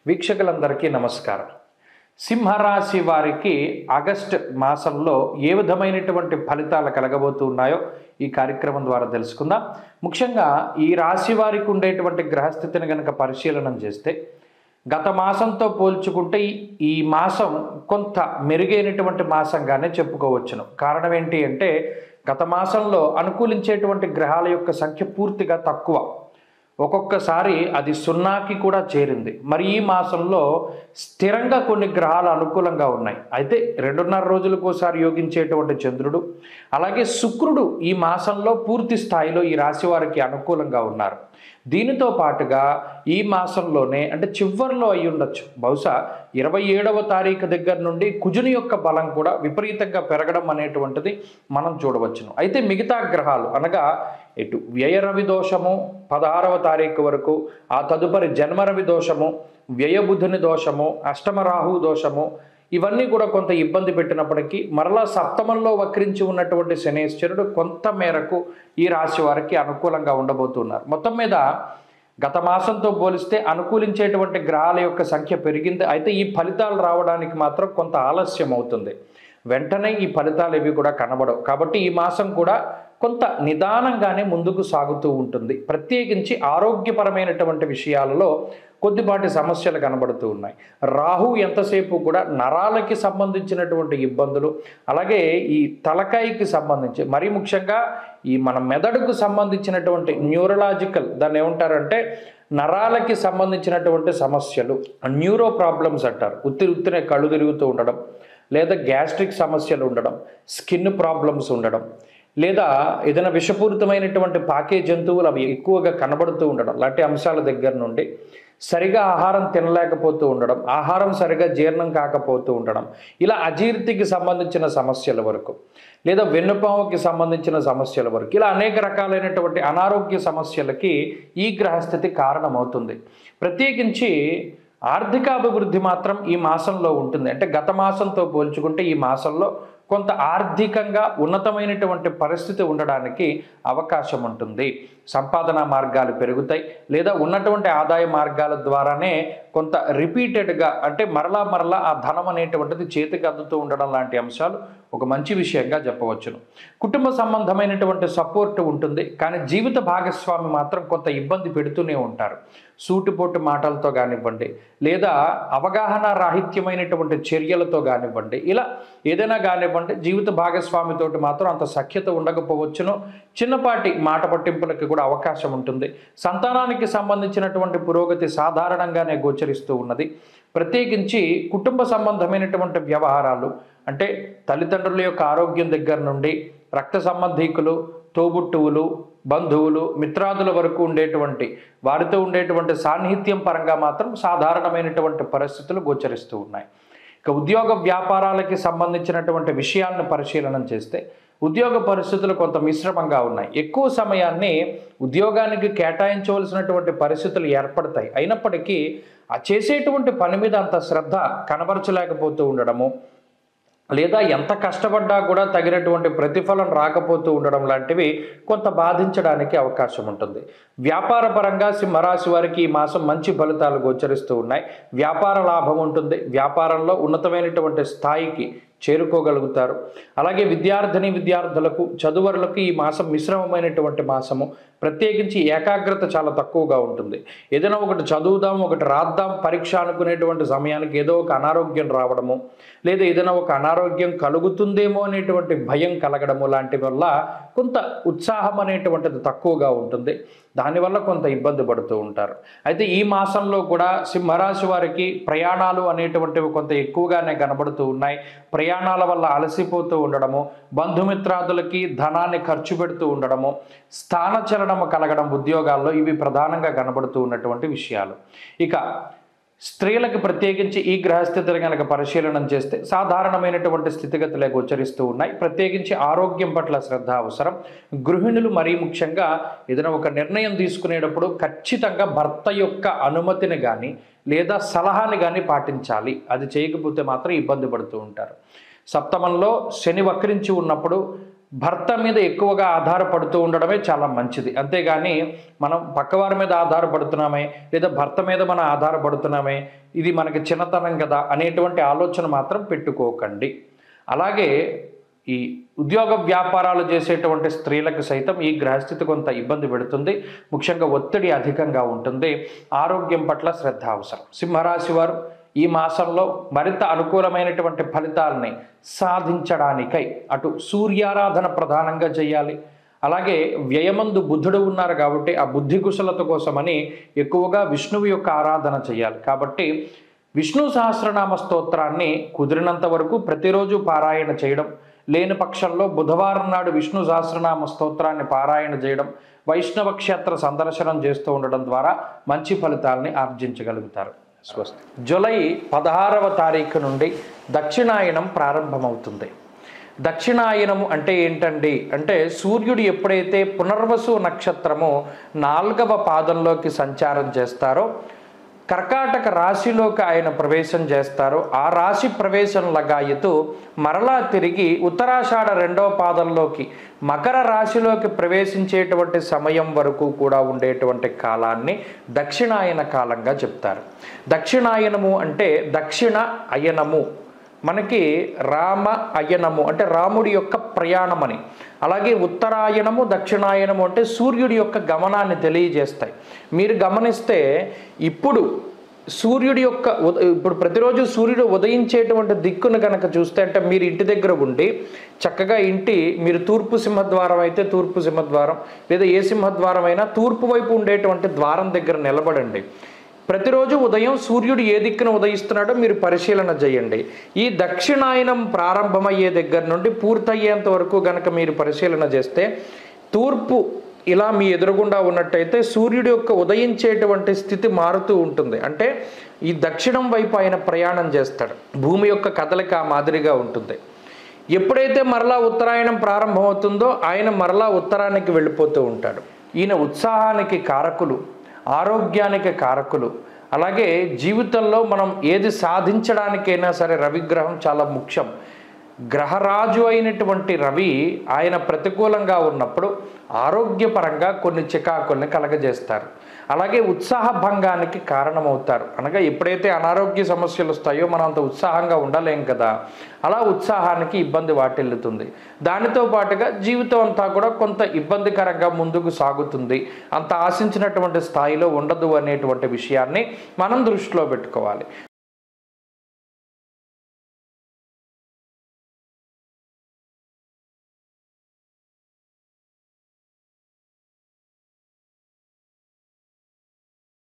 వీక్షకులందరికీ నమస్కారం. సింహరాశి వారికి ఆగస్టు మాసంలో ఏ విధమైనటువంటి ఫలితాలు కలగబోతున్నాయో ఈ కార్యక్రమం ద్వారా తెలుసుకుందాం. ముఖ్యంగా ఈ రాశి వారికి ఉండేటువంటి గ్రహస్థితిని కనుక పరిశీలన చేస్తే గత మాసంతో పోల్చుకుంటే ఈ మాసం కొంత మెరుగైనటువంటి మాసంగానే చెప్పుకోవచ్చును. కారణం ఏంటి అంటే గత మాసంలో అనుకూలించేటువంటి గ్రహాల యొక్క సంఖ్య పూర్తిగా తక్కువ. ఒక్కొక్కసారి అది సున్నాకి కూడా చేరింది. మరి ఈ మాసంలో స్థిరంగా కొన్ని గ్రహాలు అనుకూలంగా ఉన్నాయి. అయితే 2.5 రోజులకోసారి యోగించేటువంటి చంద్రుడు, అలాగే శుక్రుడు ఈ మాసంలో పూర్తి స్థాయిలో ఈ రాశి వారికి అనుకూలంగా ఉన్నారు. దీనితో పాటుగా ఈ మాసంలోనే అంటే చివరిలో అయి ఉండొచ్చు, బహుశా 27వ తారీఖు దగ్గర నుండి కుజుని యొక్క బలం కూడా విపరీతంగా పెరగడం అనేటువంటిది మనం చూడవచ్చును. అయితే మిగతా గ్రహాలు అనగా ఇటు వ్యయరవి దోషము 16వ తారీఖు వరకు, ఆ తదుపరి జన్మరవి దోషము, వ్యయబుధుని దోషము, అష్టమరాహు దోషము, ఇవన్నీ కూడా కొంత ఇబ్బంది పెట్టినప్పటికీ మరలా సప్తమంలో వక్రించి ఉన్నటువంటి శనేశ్వరుడు కొంత మేరకు ఈ రాశి వారికి అనుకూలంగా ఉండబోతున్నారు. మొత్తం మీద గత మాసంతో పోలిస్తే అనుకూలించేటువంటి గ్రహాల యొక్క సంఖ్య పెరిగింది. అయితే ఈ ఫలితాలు రావడానికి మాత్రం కొంత ఆలస్యం అవుతుంది. వెంటనే ఈ ఫలితాలు ఇవి కూడా కనబడవు. కాబట్టి ఈ మాసం కూడా కొంత నిదానంగానే ముందుకు సాగుతూ ఉంటుంది. ప్రత్యేకించి ఆరోగ్యపరమైనటువంటి విషయాలలో కొద్దిపాటి సమస్యలు కనబడుతూ ఉన్నాయి. రాహు ఎంతసేపు కూడా నరాలకి సంబంధించినటువంటి ఇబ్బందులు, అలాగే ఈ తలకాయకి సంబంధించి మరీ ముఖ్యంగా ఈ మన మెదడుకు సంబంధించినటువంటి న్యూరలాజికల్, దాన్ని ఏమంటారంటే నరాలకి సంబంధించినటువంటి సమస్యలు, న్యూరో ప్రాబ్లమ్స్ అంటారు. ఉత్తినే కళ్ళు తిరుగుతూ ఉండడం, లేదా గ్యాస్ట్రిక్ సమస్యలు ఉండడం, స్కిన్ ప్రాబ్లమ్స్ ఉండడం, లేదా ఏదైనా విషపూరితమైనటువంటి పాకే జంతువులు అవి ఎక్కువగా కనబడుతూ ఉండడం లాంటి అంశాల దగ్గర నుండి సరిగా ఆహారం తినలేకపోతూ ఉండడం, ఆహారం సరిగా జీర్ణం కాకపోతూ ఉండడం, ఇలా అజీర్తికి సంబంధించిన సమస్యల వరకు, లేదా వెన్నుపాముకి సంబంధించిన సమస్యల వరకు, ఇలా అనేక రకాలైనటువంటి అనారోగ్య సమస్యలకి ఈ గ్రహస్థితి కారణమవుతుంది. ప్రత్యేకించి ఆర్థికాభివృద్ధి మాత్రం ఈ మాసంలో ఉంటుంది. అంటే గత మాసంతో పోల్చుకుంటే ఈ మాసంలో కొంత ఆర్థికంగా ఉన్నతమైనటువంటి పరిస్థితి ఉండడానికి అవకాశం ఉంటుంది. సంపాదన మార్గాలు పెరుగుతాయి, లేదా ఉన్నటువంటి ఆదాయ మార్గాల ద్వారానే కొంత రిపీటెడ్గా అంటే మరలా ఆ ధనం అనేటువంటిది చేతికి అందుతూ ఉండడం లాంటి అంశాలు ఒక మంచి విషయంగా చెప్పవచ్చును. కుటుంబ సంబంధమైనటువంటి సపోర్ట్ ఉంటుంది, కానీ జీవిత భాగస్వామి మాత్రం కొంత ఇబ్బంది పెడుతూనే ఉంటారు. సూటిపోటు మాటలతో కానివ్వండి, లేదా అవగాహన రాహిత్యమైనటువంటి చర్యలతో కానివ్వండి, ఇలా ఏదైనా కానివ్వండి, జీవిత భాగస్వామితోటి మాత్రం అంత సఖ్యత ఉండకపోవచ్చును. చిన్నపాటి మాట పట్టింపులకి కూడా అవకాశం ఉంటుంది. సంతానానికి సంబంధించినటువంటి పురోగతి సాధారణంగానే గోచరిస్తూ ఉన్నది. ప్రత్యేకించి కుటుంబ సంబంధమైనటువంటి వ్యవహారాలు అంటే తల్లిదండ్రుల యొక్క ఆరోగ్యం దగ్గర నుండి రక్త సంబంధీకులు, తోబుట్టువులు, బంధువులు, మిత్రాదుల వరకు ఉండేటువంటి వారితో ఉండేటువంటి సాన్నిహిత్యం పరంగా మాత్రం సాధారణమైనటువంటి పరిస్థితులు గోచరిస్తూ ఉన్నాయి. ఇక ఉద్యోగ వ్యాపారాలకి సంబంధించినటువంటి విషయాలను పరిశీలన చేస్తే ఉద్యోగ పరిస్థితులు కొంత మిశ్రమంగా ఉన్నాయి. ఎక్కువ సమయాన్ని ఉద్యోగానికి కేటాయించవలసినటువంటి పరిస్థితులు ఏర్పడతాయి. అయినప్పటికీ ఆ చేసేటువంటి పని మీద అంత శ్రద్ధ కనబరచలేకపోతూ ఉండడము, లేదా ఎంత కష్టపడ్డా కూడా తగినటువంటి ప్రతిఫలం రాకపోతూ ఉండడం లాంటివి కొంత బాధించడానికి అవకాశం ఉంటుంది. వ్యాపార పరంగా సింహరాశి వారికి ఈ మాసం మంచి ఫలితాలు గోచరిస్తూ ఉన్నాయి. వ్యాపార లాభం ఉంటుంది. వ్యాపారంలో ఉన్నతమైనటువంటి స్థాయికి చేరుకోగలుగుతారు. అలాగే విద్యార్థులకు, చదువరులకు ఈ మాసం మిశ్రమమైనటువంటి మాసము. ప్రత్యేకించి ఏకాగ్రత చాలా తక్కువగా ఉంటుంది. ఏదైనా ఒకటి చదువుదాం, ఒకటి రాద్దాం పరీక్ష అనుకునేటువంటి సమయానికి ఏదో ఒక అనారోగ్యం రావడము, లేదా ఏదైనా ఒక అనారోగ్యం కలుగుతుందేమో అనేటువంటి భయం కలగడము లాంటి వల్ల కొంత ఉత్సాహం అనేటువంటిది తక్కువగా ఉంటుంది. దానివల్ల కొంత ఇబ్బంది పడుతూ ఉంటారు. అయితే ఈ మాసంలో కూడా సింహరాశి వారికి ప్రయాణాలు అనేటువంటివి కొంత ఎక్కువగానే కనబడుతూ ఉన్నాయి. ప్రయాణాల వల్ల అలసిపోతూ ఉండడము, బంధుమిత్రాదులకి ధనాన్ని ఖర్చు పెడుతూ ఉండడము, స్థానచలనము కలగడం ఉద్యోగాల్లో, ఇవి ప్రధానంగా కనబడుతూ ఉన్నటువంటి విషయాలు. ఇక స్త్రీలకు ప్రత్యేకించి ఈ గ్రహస్థితిని కనుక పరిశీలన చేస్తే సాధారణమైనటువంటి స్థితిగతులే గోచరిస్తూ ఉన్నాయి. ప్రత్యేకించి ఆరోగ్యం పట్ల శ్రద్ధ అవసరం. గృహిణులు మరీ ముఖ్యంగా ఏదైనా ఒక నిర్ణయం తీసుకునేటప్పుడు ఖచ్చితంగా భర్త యొక్క అనుమతిని కానీ లేదా సలహాని కానీ పాటించాలి. అది చేయకపోతే మాత్రం ఇబ్బంది పడుతూ ఉంటారు. సప్తమంలో శని వక్రించి ఉన్నప్పుడు భర్త మీద ఎక్కువగా ఆధారపడుతూ ఉండడమే చాలా మంచిది. అంతేగాని మనం పక్కవారి మీద ఆధారపడుతున్నామే, లేదా భర్త మీద మనం ఆధారపడుతున్నామే, ఇది మనకి చిన్నతనం కదా అనేటువంటి ఆలోచన మాత్రం పెట్టుకోకండి. అలాగే ఈ ఉద్యోగ వ్యాపారాలు చేసేటువంటి స్త్రీలకు సైతం ఈ గ్రహస్థితి కొంత ఇబ్బంది పెడుతుంది. ముఖ్యంగా ఒత్తిడి అధికంగా ఉంటుంది. ఆరోగ్యం పట్ల శ్రద్ధ అవసరం. సింహరాశి వారు ఈ మాసంలో మరింత అనుకూలమైనటువంటి ఫలితాలని సాధించడానికై అటు సూర్యారాధన ప్రధానంగా చేయాలి. అలాగే వ్యయమందు బుద్ధుడు ఉన్నారు కాబట్టి ఆ బుద్ధి కుశలత కోసమని ఎక్కువగా విష్ణువు యొక్క ఆరాధన చేయాలి. కాబట్టి విష్ణు సహస్రనామ స్తోత్రాన్ని కుదిరినంత వరకు ప్రతిరోజు పారాయణ చేయడం, లేని పక్షంలో బుధవారం నాడు విష్ణు సహస్రనామ స్తోత్రాన్ని పారాయణ చేయడం, వైష్ణవ క్షేత్ర సందర్శనం చేస్తూ ఉండడం ద్వారా మంచి ఫలితాలని ఆర్జించగలుగుతారు. స్వస్తి. జూలై 16వ తారీఖు నుండి దక్షిణాయనం ప్రారంభమవుతుంది. దక్షిణాయనము అంటే ఏంటండి అంటే సూర్యుడు ఎప్పుడైతే పునర్వసు నక్షత్రము 4వ పాదంలోకి సంచారం చేస్తారో, కర్కాటక రాశిలోకి ఆయన ప్రవేశం చేస్తారు. ఆ రాశి ప్రవేశం లగాయతూ మరలా తిరిగి ఉత్తరాషాఢ 2వ పాదంలోకి మకర రాశిలోకి ప్రవేశించేటువంటి సమయం వరకు కూడా ఉండేటువంటి కాలాన్ని దక్షిణాయన కాలంగా చెప్తారు. దక్షిణాయనము అంటే దక్షిణ అయనము, మనకి రామ అయనము అంటే రాముడి యొక్క ప్రయాణం అని. అలాగే ఉత్తరాయణము దక్షిణాయనము అంటే సూర్యుడి యొక్క గమనాన్ని తెలియజేస్తాయి. మీరు గమనిస్తే ఇప్పుడు సూర్యుడి యొక్క ఇప్పుడు ప్రతిరోజు సూర్యుడు ఉదయించేటువంటి దిక్కును కనుక చూస్తే, అంటే మీరు ఇంటి దగ్గర ఉండి చక్కగా మీరు తూర్పు సింహద్వారం అయితే తూర్పు సింహద్వారం, లేదా ఏ సింహద్వారం అయినా తూర్పు వైపు ఉండేటువంటి ద్వారం దగ్గర నిలబడండి. ప్రతిరోజు ఉదయం సూర్యుడు ఏ దిక్కున ఉదయిస్తున్నాడో మీరు పరిశీలన చేయండి. ఈ దక్షిణాయనం ప్రారంభమయ్యే దగ్గర నుండి పూర్తయ్యేంత వరకు గనక మీరు పరిశీలన చేస్తే, తూర్పు ఇలా మీ ఎదురుగుండా ఉన్నట్టయితే సూర్యుడి యొక్క ఉదయించేటువంటి స్థితి మారుతూ ఉంటుంది. అంటే ఈ దక్షిణం వైపు ఆయన ప్రయాణం చేస్తాడు. భూమి యొక్క కదలిక మాదిరిగా ఉంటుంది. ఎప్పుడైతే మరలా ఉత్తరాయణం ప్రారంభమవుతుందో ఆయన మరలా ఉత్తరానికి వెళ్ళిపోతూ ఉంటాడు. ఈయన ఉత్సాహానికి కారకులు, ఆరోగ్యానికి కారకులు. అలాగే జీవితంలో మనం ఏది సాధించడానికైనా సరే రవిగ్రహం చాలా ముఖ్యం. గ్రహరాజు అయినటువంటి రవి ఆయన ప్రతికూలంగా ఉన్నప్పుడు ఆరోగ్యపరంగా కొన్ని చికాకుల్ని కలగజేస్తారు. అలాగే ఉత్సాహ భంగానికి కారణమవుతారు. అనగా ఎప్పుడైతే అనారోగ్య సమస్యలు వస్తాయో మనం అంత ఉత్సాహంగా ఉండలేం కదా, అలా ఉత్సాహానికి ఇబ్బంది వాటిల్లుతుంది. దానితో పాటుగా జీవితం అంతా కూడా కొంత ఇబ్బందికరంగా ముందుకు సాగుతుంది. అంత ఆశించినటువంటి స్థాయిలో ఉండదు అనేటువంటి విషయాన్ని మనం దృష్టిలో పెట్టుకోవాలి.